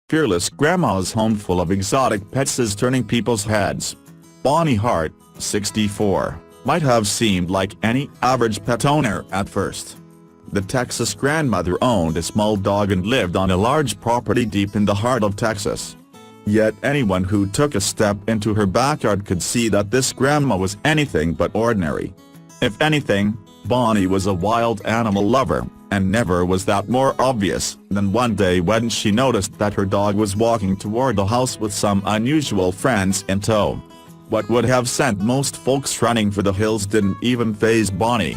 Fearless grandma's home full of exotic pets is turning people's heads. Bonnie Hart, 64, might have seemed like any average pet owner at first. The Texas grandmother owned a small dog and lived on a large property deep in the heart of Texas. Yet anyone who took a step into her backyard could see that this grandma was anything but ordinary. If anything, Bonnie was a wild animal lover, and never was that more obvious than one day when she noticed that her dog was walking toward the house with some unusual friends in tow. What would have sent most folks running for the hills didn't even faze Bonnie.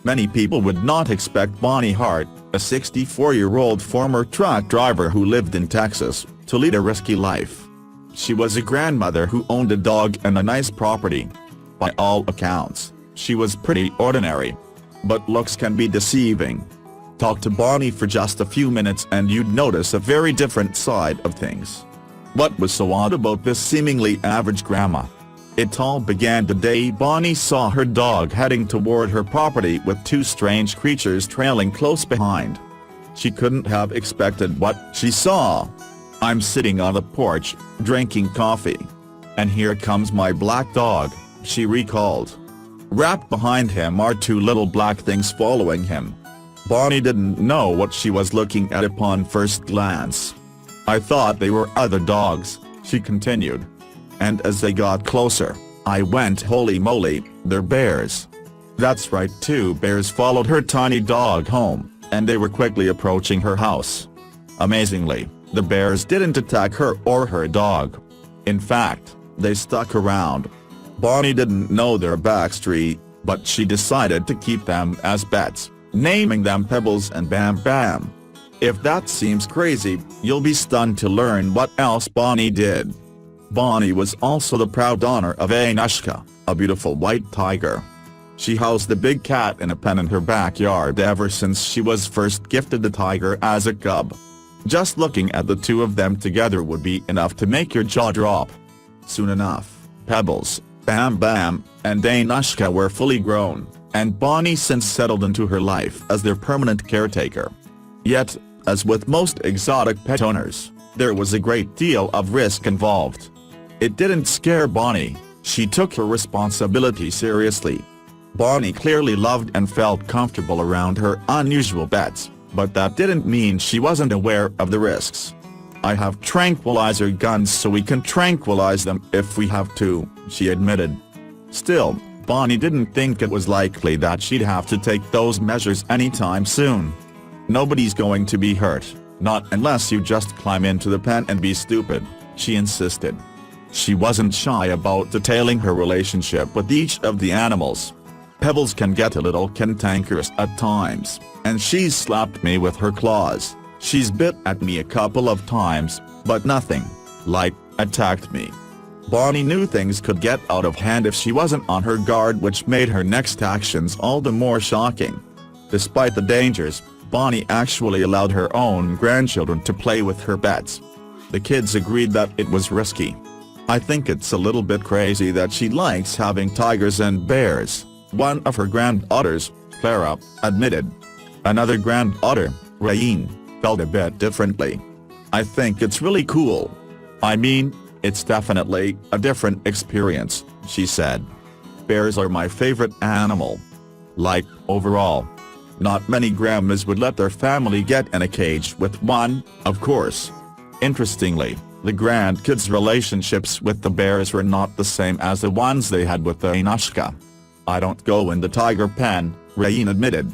Many people would not expect Bonnie Hart, a 64-year-old former truck driver who lived in Texas, to lead a risky life. She was a grandmother who owned a dog and a nice property. By all accounts, she was pretty ordinary. But looks can be deceiving. Talk to Bonnie for just a few minutes and you'd notice a very different side of things. What was so odd about this seemingly average grandma? It all began the day Bonnie saw her dog heading toward her property with two strange creatures trailing close behind. She couldn't have expected what she saw. "I'm sitting on the porch, drinking coffee. And here comes my black dog," she recalled. Wrapped behind him are two little black things following him. Bonnie didn't know what she was looking at upon first glance. "I thought they were other dogs," she continued. "And as they got closer, I went, holy moly, they're bears." That's right, two bears followed her tiny dog home, and they were quickly approaching her house. Amazingly, the bears didn't attack her or her dog. In fact, they stuck around. Bonnie didn't know their backstory, but she decided to keep them as pets, naming them Pebbles and Bam Bam. If that seems crazy, you'll be stunned to learn what else Bonnie did. Bonnie was also the proud owner of Anushka, a beautiful white tiger. She housed the big cat in a pen in her backyard ever since she was first gifted the tiger as a cub. Just looking at the two of them together would be enough to make your jaw drop. Soon enough, Pebbles, Bam Bam, and Anushka were fully grown, and Bonnie since settled into her life as their permanent caretaker. Yet, as with most exotic pet owners, there was a great deal of risk involved. It didn't scare Bonnie. She took her responsibility seriously. Bonnie clearly loved and felt comfortable around her unusual pets, but that didn't mean she wasn't aware of the risks. "I have tranquilizer guns so we can tranquilize them if we have to," she admitted. Still, Bonnie didn't think it was likely that she'd have to take those measures anytime soon. "Nobody's going to be hurt, not unless you just climb into the pen and be stupid," she insisted. She wasn't shy about detailing her relationship with each of the animals. "Pebbles can get a little cantankerous at times, and she's slapped me with her claws. She's bit at me a couple of times, but nothing, like, attacked me." Bonnie knew things could get out of hand if she wasn't on her guard, which made her next actions all the more shocking. Despite the dangers, Bonnie actually allowed her own grandchildren to play with her pets. The kids agreed that it was risky. "I think it's a little bit crazy that she likes having tigers and bears," one of her granddaughters, Clara, admitted. Another granddaughter, Rain, felt a bit differently. "I think it's really cool. I mean, it's definitely a different experience," she said. "Bears are my favorite animal. Like, overall. Not many grandmas would let their family get in a cage with one, of course." Interestingly, the grandkids' relationships with the bears were not the same as the ones they had with Anushka. "I don't go in the tiger pen," Rain admitted.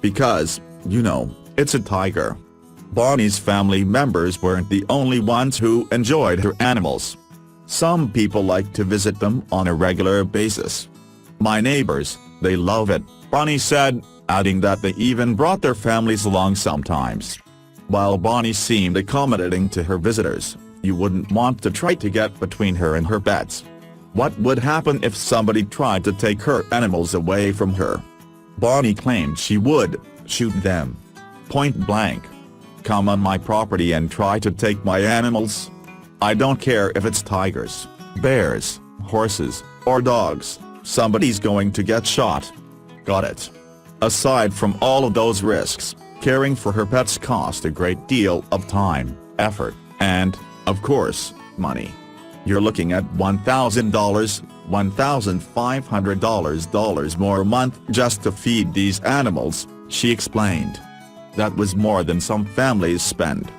"Because, you know, it's a tiger." Bonnie's family members weren't the only ones who enjoyed her animals. Some people like to visit them on a regular basis. "My neighbors, they love it," Bonnie said, adding that they even brought their families along sometimes. While Bonnie seemed accommodating to her visitors, you wouldn't want to try to get between her and her pets. What would happen if somebody tried to take her animals away from her? Bonnie claimed she would shoot them. Point blank. "Come on my property and try to take my animals? I don't care if it's tigers, bears, horses, or dogs, somebody's going to get shot." Got it. Aside from all of those risks, caring for her pets cost a great deal of time, effort, And, of course, money. You're looking at $1,000, $1,500 more a month just to feed these animals, she explained. That was more than some families spend.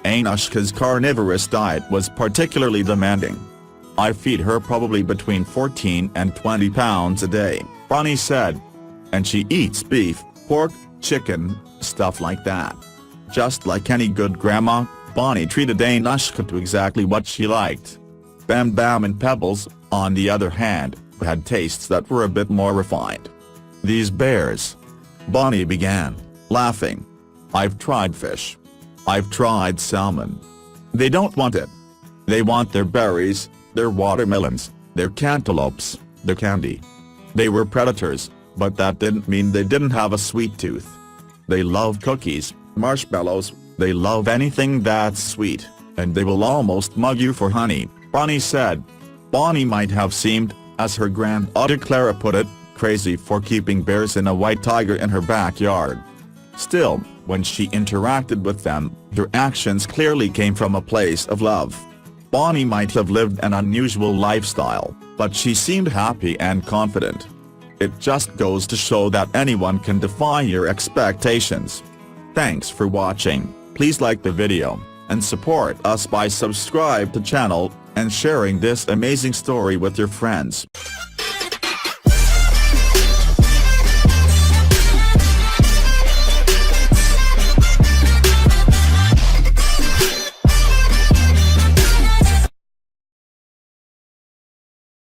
Anushka's carnivorous diet was particularly demanding. I feed her probably between 14 and 20 pounds a day, Bonnie said. And she eats beef, pork, chicken, stuff like that. Just like any good grandma, Bonnie treated Anushka to exactly what she liked. Bam Bam and Pebbles, on the other hand, had tastes that were a bit more refined. These bears. Bonnie began, laughing. I've tried fish. I've tried salmon. They don't want it. They want their berries, their watermelons, their cantaloupes, their candy. They were predators, but that didn't mean they didn't have a sweet tooth. They love cookies, marshmallows, they love anything that's sweet, and they will almost mug you for honey, Bonnie said. Bonnie might have seemed, as her granddaughter Clara put it, crazy for keeping bears and a white tiger in her backyard. Still, when she interacted with them, their actions clearly came from a place of love. Bonnie might have lived an unusual lifestyle, but she seemed happy and confident. It just goes to show that anyone can defy your expectations. Thanks for watching. Please like the video, and support us by subscribe to channel, and sharing this amazing story with your friends.